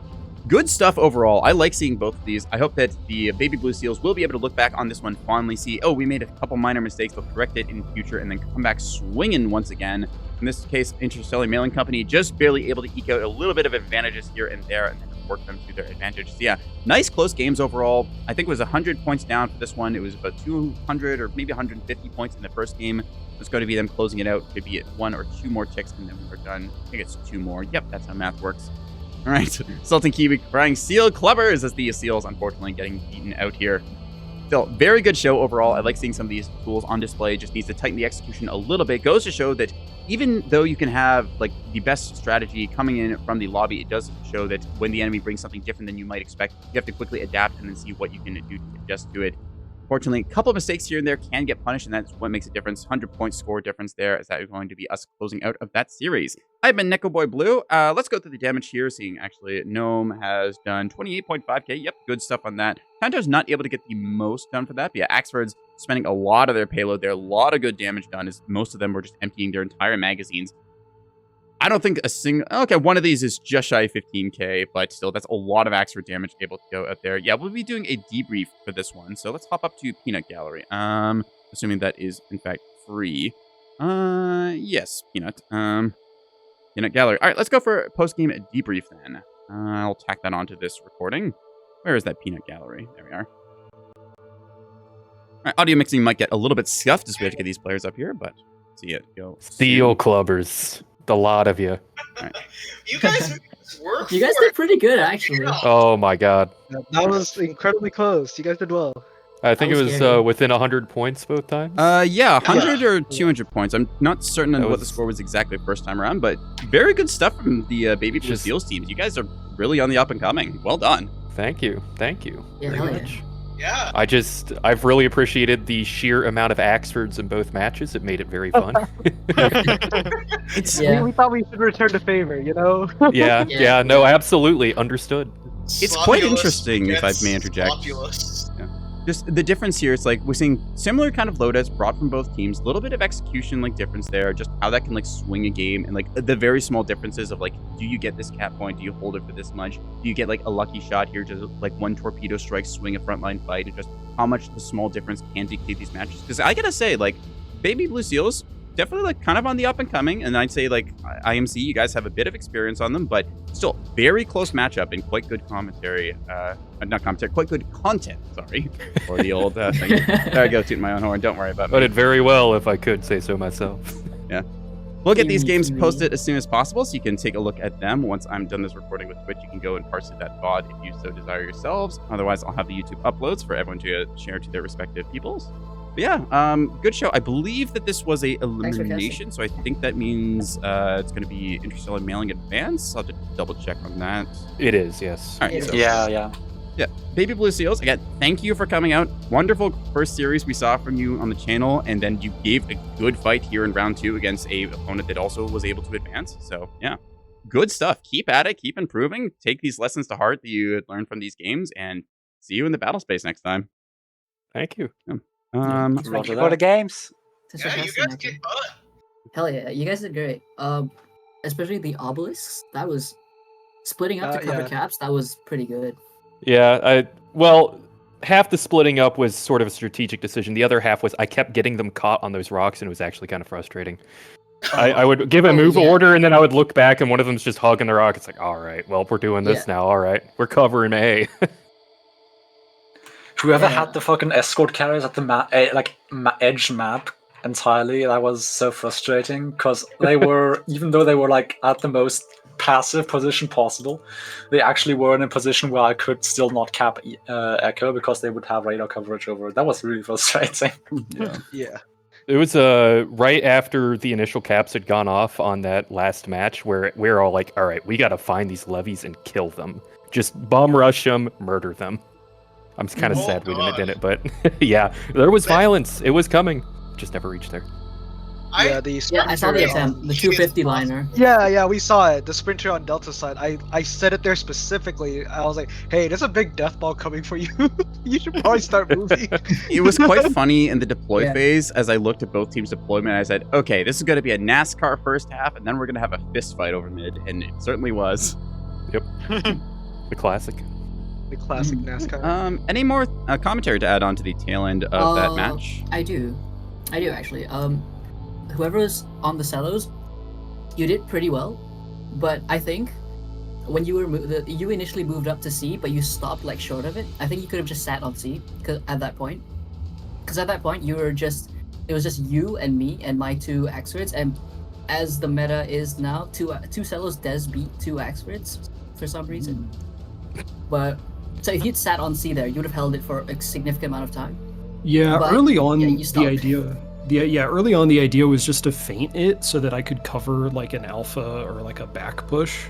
Good stuff overall. I like seeing both of these. I hope that the Baby Blue Seals will be able to look back on this one fondly, see, oh, we made a couple minor mistakes, they'll correct it in the future, and then come back swinging once again. In this case, Interstellar Mailing Company just barely able to eke out a little bit of advantages here and there, and then work them to their advantage. So yeah, nice close games overall. I think it was 100 points down for this one. It was about 200 or maybe 150 points in the first game. It's going to be them closing it out. Could be at 1 or 2 more ticks, and then we're done. I think it's 2 more. Yep, that's how math works. All right, Sultan Kiwi crying Seal Clubbers as the Seals unfortunately getting beaten out here. Still, very good show overall. I like seeing some of these tools on display. Just needs to tighten the execution a little bit. Goes to show that even though you can have like the best strategy coming in from the lobby, it does show that when the enemy brings something different than you might expect, you have to quickly adapt and then see what you can do to adjust to it. Fortunately, a couple of mistakes here and there can get punished, and that's what makes a difference. 100 point score difference there, as that is going to be us closing out of that series. I've been NekoboyBlue. Let's go through the damage here, seeing actually Gnome has done 28.5k. Yep, good stuff on that. Kanto's not able to get the most done for that, but yeah, Axford's spending a lot of their payload there. A lot of good damage done, as most of them were just emptying their entire magazines. I don't think a single... Okay, one of these is just shy of 15k, but still, that's a lot of Axford damage able to go out there. Yeah, we'll be doing a debrief for this one, so let's hop up to Peanut Gallery. Assuming that is, in fact, free. Yes, Peanut. Peanut Gallery. All right, let's go for post-game debrief then. I'll tack that onto this recording. Where is that Peanut Gallery? There we are. All right, audio mixing might get a little bit scuffed as we have to get these players up here, but see it go. Steel Clubbers. The lot of you. Right. You guys made this work. You guys did pretty good, actually. Oh my god. That was incredibly close. You guys did well. I think it was scary. within 100 points both times. Yeah, 100 or 200 points. I'm not certain on That what the was- score was exactly first time around, but very good stuff from the Baby Blue Just- Seals teams. You guys are really on the up and coming. Well done. Thank you. Thank you. Yeah, very hell yeah. much. Yeah. I've really appreciated the sheer amount of Axfords in both matches. It made it very fun. Yeah. We thought we should return the favor, you know? Yeah, no, absolutely. Understood. It's quite Slopulous interesting, if I gets may interject. slopulous. Just the difference here is like we're seeing similar kind of loadouts brought from both teams. A little bit of execution like difference there, just how that can like swing a game, and like the very small differences of like, do you get this cap point? Do you hold it for this much? Do you get like a lucky shot here to like one torpedo strike swing a frontline fight, and just how much the small difference can dictate these matches? Because I gotta say, like, Baby Blue Seals definitely like kind of on the up and coming, and I'd say like IMC, you guys have a bit of experience on them, but still very close matchup and quite good commentary. Not commentary, quite good content. Sorry, or the old thing. There I go, tooting my own horn. Don't worry about But me. it very well, if I could say so myself. Yeah. We'll get these games posted as soon as possible, so you can take a look at them. Once I'm done this recording with Twitch, you can go and parse that VOD if you so desire yourselves. Otherwise, I'll have the YouTube uploads for everyone to share to their respective peoples. But yeah, good show. I believe that this was a elimination, so I think that means it's going to be Interstellar Mailing Advance. I'll just double check on that. It is, yes. All right, so, Yeah. Yeah, Baby Blue Seals, again, thank you for coming out. Wonderful first series we saw from you on the channel, and then you gave a good fight here in round 2 against a opponent that also was able to advance. So yeah, good stuff. Keep at it, keep improving, take these lessons to heart that you learned from these games, and see you in the battle space next time. Thank you. Roger go to games. Yeah, you guys get fun. Hell yeah, you guys did great. Especially the obelisks. That was splitting up to cover yeah. caps. That was pretty good. Yeah, well, half the splitting up was sort of a strategic decision. The other half was I kept getting them caught on those rocks, and it was actually kind of frustrating. I would give a move order, and then I would look back, and one of them's just hogging the rock. It's like, all right, well, we're doing this now. All right, we're covering A. Whoever had the fucking escort carriers at the edge map entirely, that was so frustrating, because they were, even though they were like at the most passive position possible, they actually were in a position where I could still not cap Echo because they would have radar coverage over it. That was really frustrating. Yeah. It was right after the initial caps had gone off on that last match where we're all like, all right, we got to find these levies and kill them. Just bum rush them, murder them. I'm kind of sad we didn't, but yeah, there was violence. It was coming. Just never reached there. Yeah, the I saw the attempt, the 250 liner. Yeah, we saw it. The sprinter on Delta side. I said it there specifically. I was like, hey, there's a big death ball coming for you. You should probably start moving. It was quite funny in the deploy phase as I looked at both teams' deployment. I said, okay, this is going to be a NASCAR first half, and then we're going to have a fist fight over mid, and it certainly was. Yep. The classic. The classic NASCAR. Any more commentary to add on to the tail end of that match? I do actually. Whoever's on the cellos, you did pretty well, but I think when you were you initially moved up to C, but you stopped like short of it. I think you could have just sat on C at that point, because at that point it was just you and me and my 2 experts, and as the meta is now, two cellos does beat 2 experts for some reason. But so if you'd sat on C there, you would have held it for a significant amount of time. Yeah, But, early on you the stopped. early on the idea was just to feint it so that I could cover like an alpha or like a back push.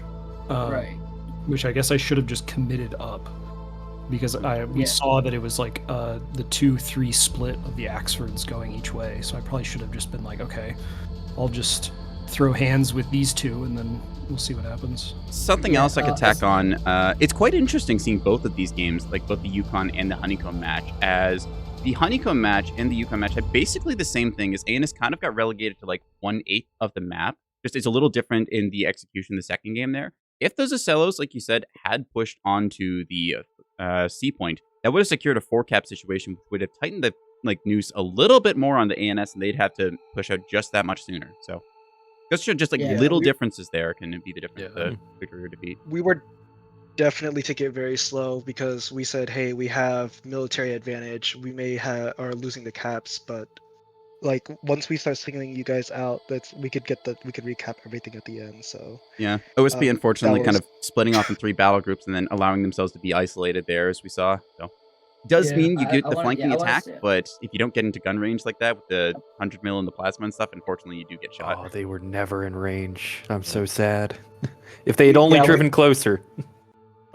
Right. Which I guess I should have just committed up, because we saw that it was like the 2-3 split of the Axfords going each way. So I probably should have just been like, okay, I'll just throw hands with these 2 and then we'll see what happens. Something else I could tack on. It's quite interesting seeing both of these games, like both the Yukon and the Honeycomb match, as the Honeycomb match and the Yukon match had basically the same thing, as ANS kind of got relegated to like 1/8 of the map. Just it's a little different in the execution the second game there. If those Ocellos, like you said, had pushed onto the C point, that would have secured a 4-cap situation, which would have tightened the noose a little bit more on the ANS, and they'd have to push out just that much sooner. So just little differences there can be the difference the victory or defeat. We were definitely taking it very slow because we said, hey, we have military advantage. We may are losing the caps, but like once we start singling you guys out, we could recap everything at the end. So yeah, OSB unfortunately kind of splitting off in 3 battle groups and then allowing themselves to be isolated there, as we saw. So does mean you get the flanking attack, but if you don't get into gun range like that with the 100 mil and the plasma and stuff, unfortunately you do get shot. Oh, they were never in range. I'm so sad. If they had only driven closer.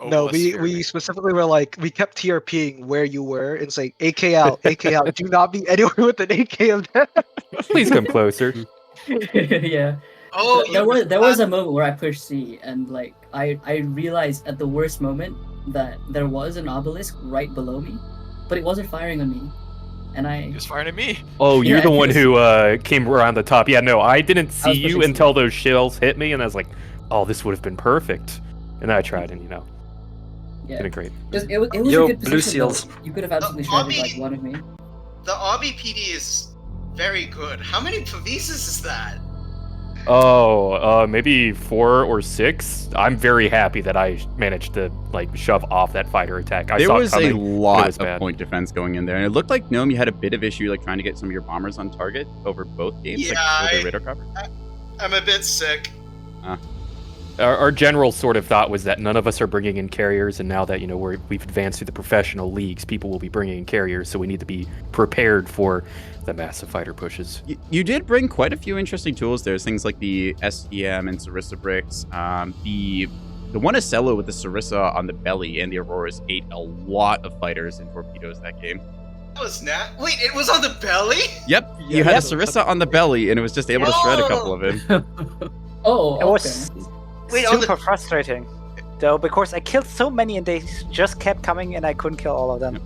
No, we specifically were like, we kept TRPing where you were and saying, AK out, AK out. Do not be anywhere with an AK of that. Please come closer. Yeah. Oh, there was a moment where I pushed C, and like I realized at the worst moment that there was an obelisk right below me, but it wasn't firing on me, and I. He was firing at me. Oh, you're Yeah, the one because- who came around the top. Yeah, no, I didn't see was you pushing until those shells hit me, and I was like, oh, this would have been perfect. And then I tried, and Yeah. didn't great. It was Yo, a good blue position, though. seals. You could have absolutely Obby- shredded like one of me. The Obby PD is very good. How many Pavises is that? Oh, maybe 4 or 6. I'm very happy that I managed to shove off that fighter attack. I There saw was it coming. a lot was of bad. point defense going in there, and it looked like Gnome, you had a bit of issue trying to get some of your bombers on target over both games, Yeah, with the radar cover. I'm a bit sick. Our general sort of thought was that none of us are bringing in carriers, and now that we've advanced through the professional leagues, people will be bringing in carriers, so we need to be prepared for the massive fighter pushes. You did bring quite a few interesting tools. There's things like the STM and Sarissa bricks. The one Acello with the Sarissa on the belly and the Auroras ate a lot of fighters and torpedoes that game. That was Wait, it was on the belly? Yep, you had a Sarissa on the belly, and it was just able to shred a couple of them. Oh, It was Wait, on super frustrating, though, because I killed so many and they just kept coming and I couldn't kill all of them.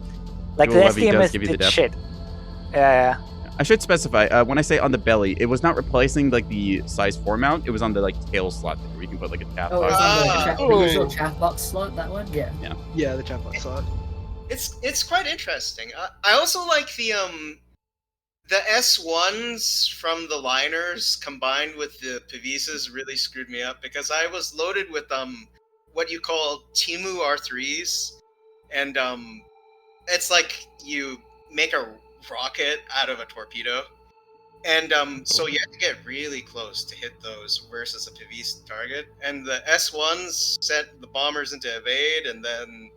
Like the Dual levy does SDM give you the did depth. shit. Yeah. I should specify, when I say on the belly, it was not replacing the size 4 mount, it was on the tail slot where you can put a chat Oh, box. it's on the Ah. usual chat box slot, that one? Yeah. Yeah, the chat box slot. It's quite interesting. I also like the S1s from the liners combined with the Pavises really screwed me up because I was loaded with what you call Timu R3s, and it's like you make a rocket out of a torpedo, and so you have to get really close to hit those versus a Pavise target, and the S1s set the bombers into evade, and then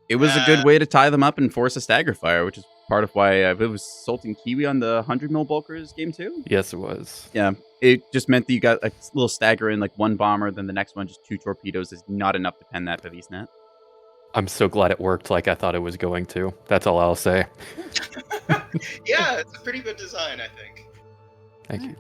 It was a good way to tie them up and force a stagger fire, which is part of why it was Sultan Kiwi on the 100 mil bulkers game too. Yes, it was. Yeah, it just meant that you got a little stagger in one bomber, then the next one just 2 torpedoes is not enough to pen that Pavise net. I'm so glad it worked like I thought it was going to. That's all I'll say. yeah, it's a pretty good design, I think. Thank you.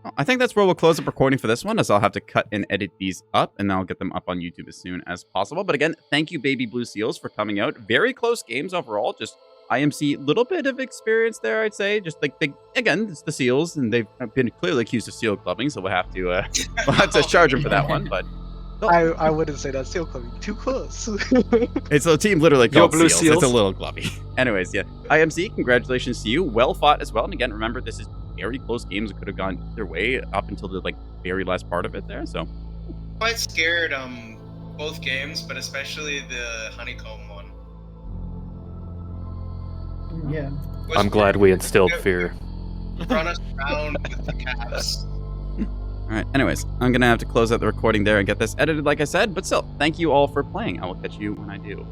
Well, I think that's where we'll close up recording for this one, as I'll have to cut and edit these up, and then I'll get them up on YouTube as soon as possible. But again, thank you, Baby Blue Seals, for coming out. Very close games overall. Just IMC, little bit of experience there, I'd say. Just again, it's the Seals, and they've been clearly accused of seal clubbing, so we'll have to charge them for that one. But I wouldn't say that's seal clubbing. Too close. it's a team literally Yo, called Blue Seals. Seals. It's a little clubby. Anyways, yeah. IMC, congratulations to you. Well fought as well. And again, remember, this is very close games. It could have gone either way up until the very last part of it there. So Quite scared both games, but especially the honeycomb one. Yeah. Was I'm glad we instilled fear. run us around with the caps. all right. Anyways, I'm gonna have to close out the recording there and get this edited, like I said. But still, thank you all for playing. I will catch you when I do.